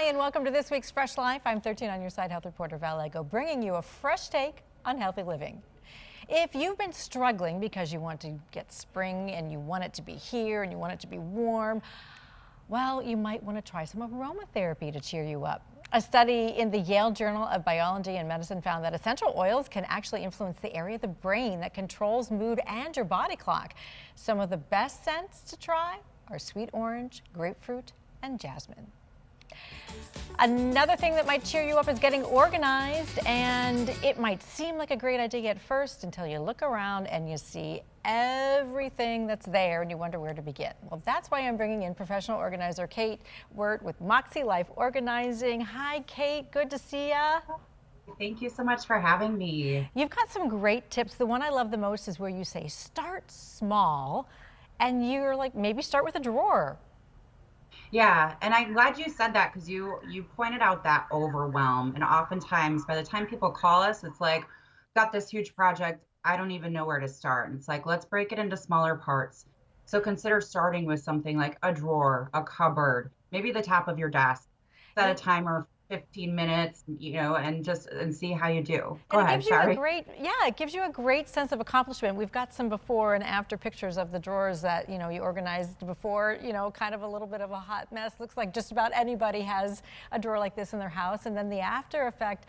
and welcome to this week's Fresh Life. I'm 13 on your side health reporter Val Lego, bringing you a fresh take on healthy living. If you've been struggling because you want to get spring and you want it to be here and you want it to be warm, well, you might want to try some aromatherapy to cheer you up. A study in the Yale Journal of Biology and Medicine found that essential oils can actually influence the area of the brain that controls mood and your body clock. Some of the best scents to try are sweet orange, grapefruit, and jasmine. Another thing that might cheer you up is getting organized, and it might seem like a great idea at first until you look around and you see everything that's there and you wonder where to begin. Well, that's why I'm bringing in professional organizer Kate Wirt with Moxie Life Organizing. Hi, Kate. Good to see ya. Thank you so much for having me. You've got some great tips. The one I love the most is where you say start small, and you're like, maybe start with a drawer. Yeah, and I'm glad you said that because you pointed out that overwhelm. And oftentimes by the time people call us, it's like, got this huge project, I don't even know where to start. And it's like, let's break it into smaller parts. So consider starting with something like a drawer, a cupboard, maybe the top of your desk. Set a timer for 15 minutes, and see how you do. Go ahead, sorry. It gives you a great sense of accomplishment. We've got some before and after pictures of the drawers that, you organized before, kind of a little bit of a hot mess. Looks like just about anybody has a drawer like this in their house. And then the after effect,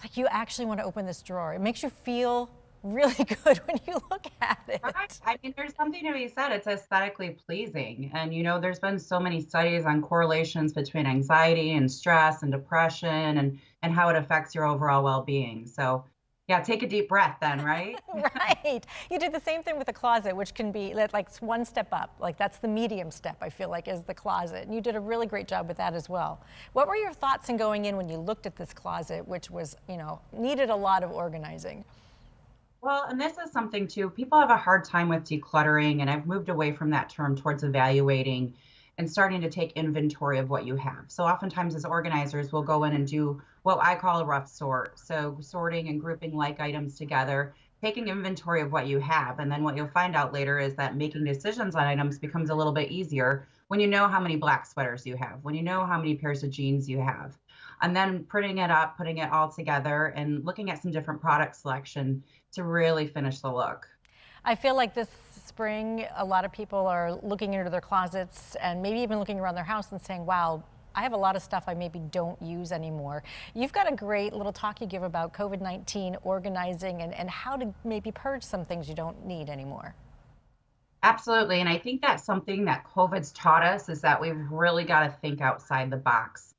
like you actually want to open this drawer. It makes you feel really good when you look at it. Right. I mean, there's something to be said. It's aesthetically pleasing. And, there's been so many studies on correlations between anxiety and stress and depression and how it affects your overall well-being. So, yeah, take a deep breath then, right? Right. You did the same thing with the closet, which can be like one step up. Like that's the medium step, I feel like, is the closet. And you did a really great job with that as well. What were your thoughts in going in when you looked at this closet, which was, needed a lot of organizing? Well, and this is something too, people have a hard time with decluttering, and I've moved away from that term towards evaluating and starting to take inventory of what you have. So oftentimes as organizers, we'll go in and do what I call a rough sort. So sorting and grouping like items together, taking inventory of what you have. And then what you'll find out later is that making decisions on items becomes a little bit easier when you know how many black sweaters you have, when you know how many pairs of jeans you have. And then putting it up, putting it all together and looking at some different product selection to really finish the look. I feel like this spring, a lot of people are looking into their closets and maybe even looking around their house and saying, wow, I have a lot of stuff I maybe don't use anymore. You've got a great little talk you give about COVID-19 organizing and how to maybe purge some things you don't need anymore. Absolutely. And I think that's something that COVID's taught us is that we've really got to think outside the box.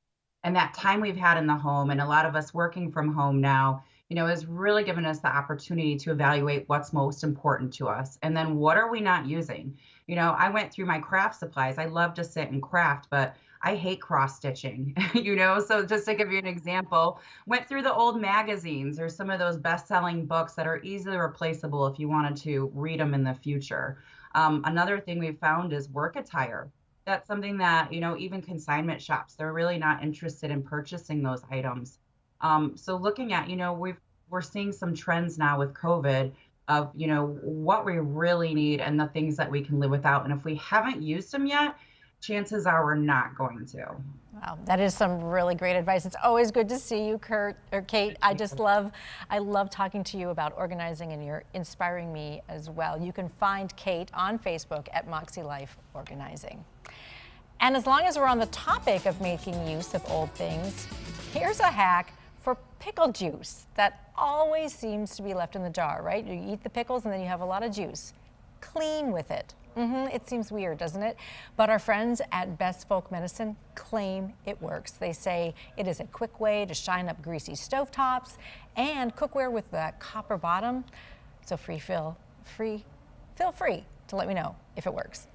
And that time we've had in the home, and a lot of us working from home now, has really given us the opportunity to evaluate what's most important to us. And then what are we not using? I went through my craft supplies. I love to sit and craft, but I hate cross stitching, So just to give you an example, went through the old magazines or some of those best-selling books that are easily replaceable if you wanted to read them in the future. Another thing we've found is work attire. That's something that, even consignment shops, they're really not interested in purchasing those items. So looking at, we're seeing some trends now with COVID of, what we really need and the things that we can live without. And if we haven't used them yet, chances are we're not going to. Wow, that is some really great advice. It's always good to see you, Kate. I love talking to you about organizing, and you're inspiring me as well. You can find Kate on Facebook at Moxie Life Organizing. And as long as we're on the topic of making use of old things, here's a hack for pickle juice that always seems to be left in the jar, right? You eat the pickles and then you have a lot of juice. Clean with it. It seems weird, doesn't it? But our friends at Best Folk Medicine claim it works. They say it is a quick way to shine up greasy stovetops and cookware with that copper bottom. So feel free to let me know if it works.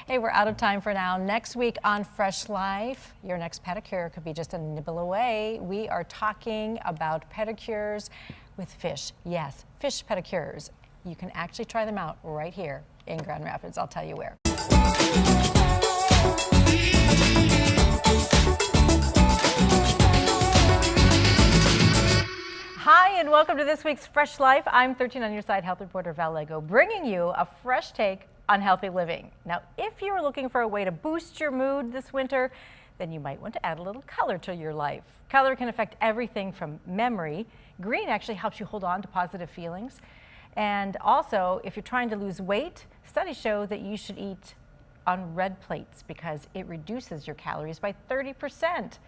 Hey, we're out of time for now. Next week on Fresh Life, your next pedicure could be just a nibble away. We are talking about pedicures with fish. Yes, fish pedicures. You can actually try them out right here in Grand Rapids. I'll tell you where. Hi, and welcome to this week's Fresh Life. I'm 13 on your side health reporter Val Lego, bringing you a fresh take on healthy living. Now, if you're looking for a way to boost your mood this winter, then you might want to add a little color to your life. Color can affect everything from memory. Green actually helps you hold on to positive feelings. And also, if you're trying to lose weight, studies show that you should eat on red plates because it reduces your calories by 30%.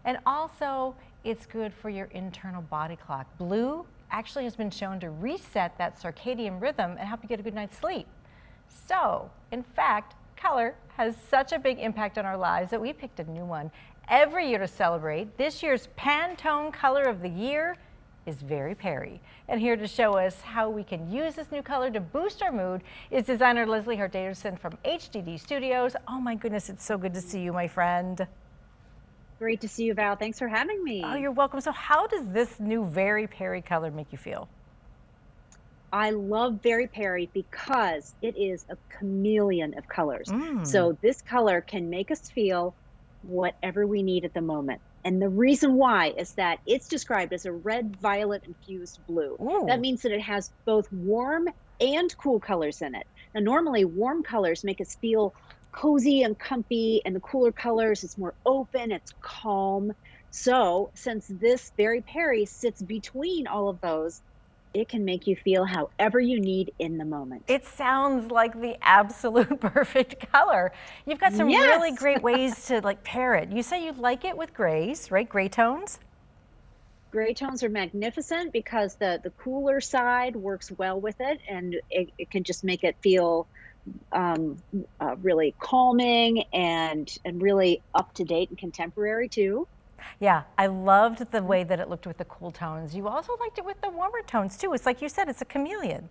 And also, it's good for your internal body clock. Blue actually has been shown to reset that circadian rhythm and help you get a good night's sleep. So, in fact, color has such a big impact on our lives that we picked a new one every year to celebrate. This year's Pantone Color of the Year is Very Peri. And here to show us how we can use this new color to boost our mood is designer Leslie Hart-Davidson from HDD Studios. Oh my goodness, it's so good to see you, my friend. Great to see you, Val. Thanks for having me. Oh, you're welcome. So how does this new Very Peri color make you feel? I love Very Peri because it is a chameleon of colors. So this color can make us feel whatever we need at the moment. And the reason why is that it's described as a red-violet infused blue. Ooh. That means that it has both warm and cool colors in it. Now, normally warm colors make us feel cozy and comfy, and the cooler colors, it's more open, it's calm. So since this Very Peri sits between all of those, it can make you feel however you need in the moment. It sounds like the absolute perfect color. You've got some really great ways to like pair it. You say you like it with grays, right? Gray tones? Gray tones are magnificent because the cooler side works well with it, and it can just make it feel really calming and really up to date and contemporary too. Yeah, I loved the way that it looked with the cool tones. You also liked it with the warmer tones too. It's like you said, it's a chameleon.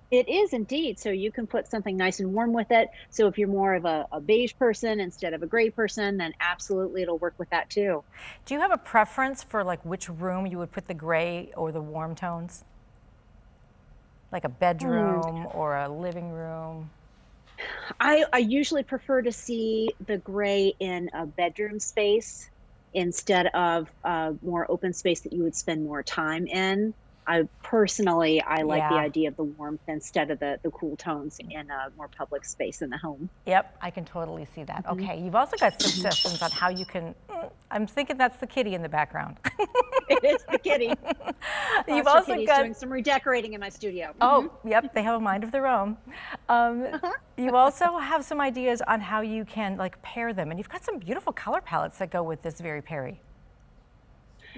It is indeed. So you can put something nice and warm with it. So if you're more of a beige person instead of a gray person, then absolutely it'll work with that too. Do you have a preference for like which room you would put the gray or the warm tones? Like a bedroom or a living room? I usually prefer to see the gray in a bedroom space instead of a more open space that you would spend more time in. I personally like the idea of the warmth instead of the cool tones in a more public space in the home. Yep, I can totally see that. Okay, you've also got suggestions on how you can, I'm thinking that's the kitty in the background. It is the kitty. You've also got doing some redecorating in my studio. Oh, yep, they have a mind of their own. You also have some ideas on how you can like pair them, and you've got some beautiful color palettes that go with this Very Peri.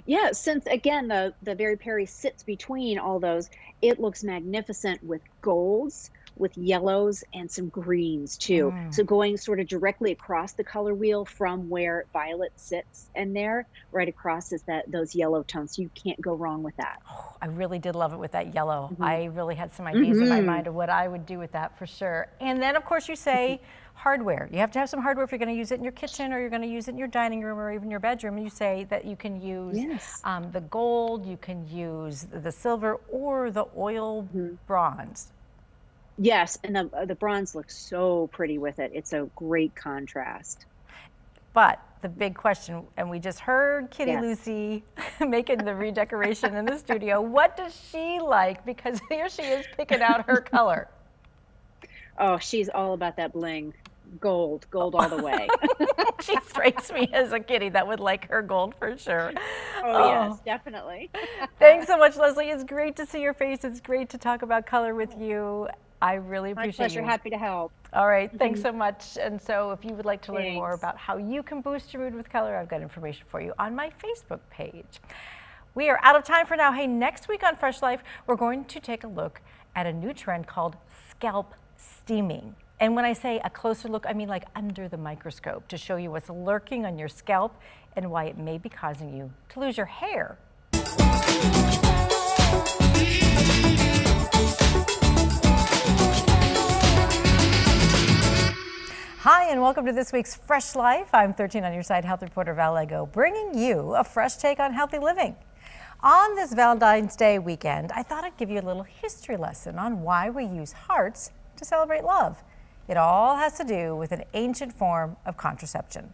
Yeah, since again the Very Peri sits between all those, it looks magnificent with golds, with yellows, and some greens too. So going sort of directly across the color wheel from where violet sits, and there right across is those yellow tones. You can't go wrong with that. Oh, I really did love it with that yellow. I really had some ideas in my mind of what I would do with that for sure. And then of course you say hardware. You have to have some hardware if you're going to use it in your kitchen or you're going to use it in your dining room or even your bedroom. And you say that you can use the gold, you can use the silver or the oil bronze. Yes, and the bronze looks so pretty with it. It's a great contrast. But the big question, and we just heard Kitty Lucy making the redecoration in the studio. What does she like? Because here she is picking out her color. Oh, she's all about that bling. Gold all the way. She strikes me as a kitty that would like her gold for sure. Oh, yes, definitely. Thanks so much, Leslie. It's great to see your face. It's great to talk about color with you. I really appreciate it. My pleasure. Happy to help. All right. Thanks so much. And so if you would like to learn more about how you can boost your mood with color, I've got information for you on my Facebook page. We are out of time for now. Hey, next week on Fresh Life, we're going to take a look at a new trend called scalp steaming. And when I say a closer look, I mean like under the microscope to show you what's lurking on your scalp and why it may be causing you to lose your hair. Hi, and welcome to this week's Fresh Life. I'm 13 on your side health reporter Val Lego, bringing you a fresh take on healthy living. On this Valentine's Day weekend, I thought I'd give you a little history lesson on why we use hearts to celebrate love. It all has to do with an ancient form of contraception.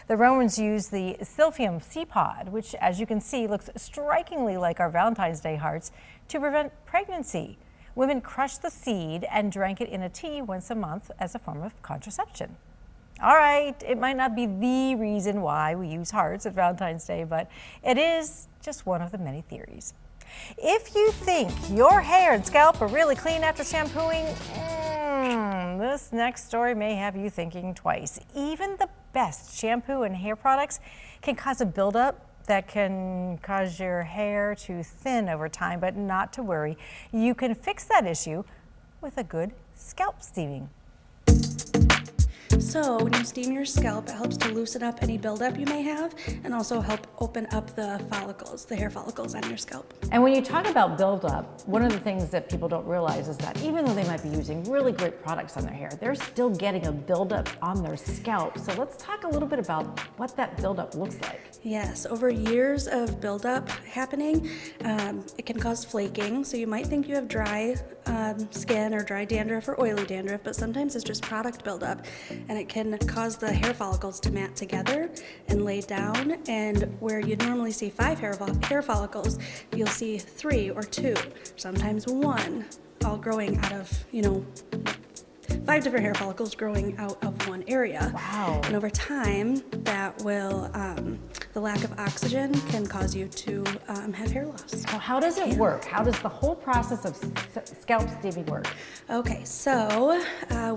The Romans used the silphium sea pod, which as you can see looks strikingly like our Valentine's Day hearts, to prevent pregnancy. Women crushed the seed and drank it in a tea once a month as a form of contraception. All right, it might not be the reason why we use hearts at Valentine's Day, but it is just one of the many theories. If you think your hair and scalp are really clean after shampooing, this next story may have you thinking twice. Even the best shampoo and hair products can cause a buildup that can cause your hair to thin over time, but not to worry. You can fix that issue with a good scalp steaming. So when you steam your scalp, it helps to loosen up any buildup you may have and also help open up the follicles, the hair follicles on your scalp. And when you talk about buildup, one of the things that people don't realize is that even though they might be using really great products on their hair, they're still getting a buildup on their scalp. So let's talk a little bit about what that buildup looks like. Yes, over years of buildup happening, it can cause flaking. So you might think you have dry skin or dry dandruff or oily dandruff, but sometimes it's just product buildup, and it can cause the hair follicles to mat together and lay down. And where you normally see 5 hair follicles, you'll see 3 or 2, sometimes 1, all growing out of, 5 different hair follicles growing out of one area. Wow. And over time, that will, the lack of oxygen can cause you to have hair loss. So how does it work? How does the whole process of scalp steaming work? Okay, so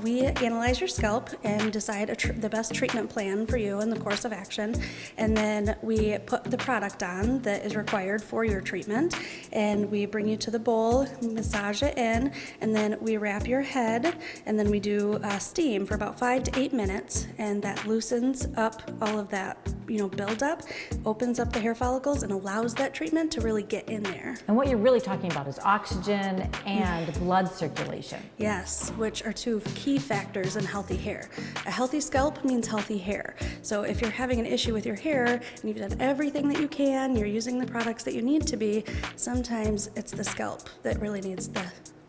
we analyze your scalp and decide the best treatment plan for you in the course of action. And then we put the product on that is required for your treatment. And we bring you to the bowl, massage it in, and then we wrap your head, and then we do steam for about 5 to 8 minutes, and that loosens up all of that, buildup, opens up the hair follicles, and allows that treatment to really get in there. And what you're really talking about is oxygen and blood circulation. Yes, which are 2 key factors in healthy hair. A healthy scalp means healthy hair. So if you're having an issue with your hair and you've done everything that you can, you're using the products that you need to be, sometimes it's the scalp that really needs the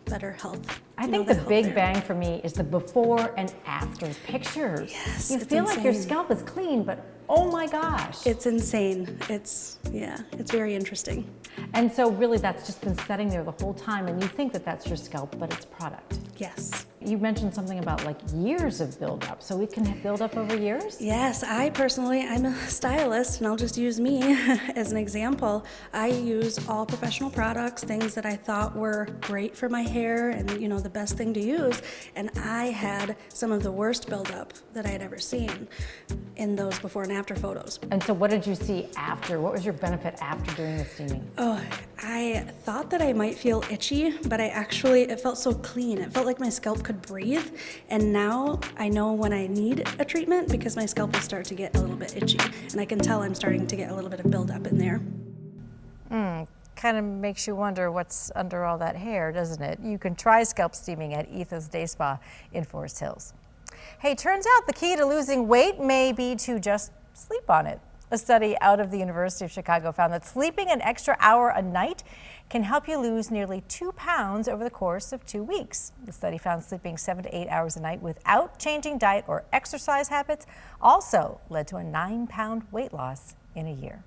better health. I think the big bang for me is the before and after pictures. Yes, you feel like your scalp is clean, but oh my gosh. It's insane. It's very interesting. And so really that's just been sitting there the whole time, and you think that that's your scalp, but it's product. Yes. You mentioned something about like years of buildup, so we can build up over years? Yes, I'm a stylist, and I'll just use me as an example. I use all professional products, things that I thought were great for my hair and the best thing to use, and I had some of the worst buildup that I had ever seen in those before and after photos. And so what did you see after? What was your benefit after doing the steaming? Oh, I thought that I might feel itchy, but it felt so clean. It felt like my scalp could breathe, and now I know when I need a treatment because my scalp will start to get a little bit itchy, and I can tell I'm starting to get a little bit of buildup in there. Kind of makes you wonder what's under all that hair, doesn't it? You can try scalp steaming at Ethos Day Spa in Forest Hills. Hey, turns out the key to losing weight may be to just sleep on it. A study out of the University of Chicago found that sleeping an extra hour a night can help you lose nearly 2 pounds over the course of 2 weeks. The study found sleeping 7 to 8 hours a night without changing diet or exercise habits also led to a 9-pound weight loss in a year.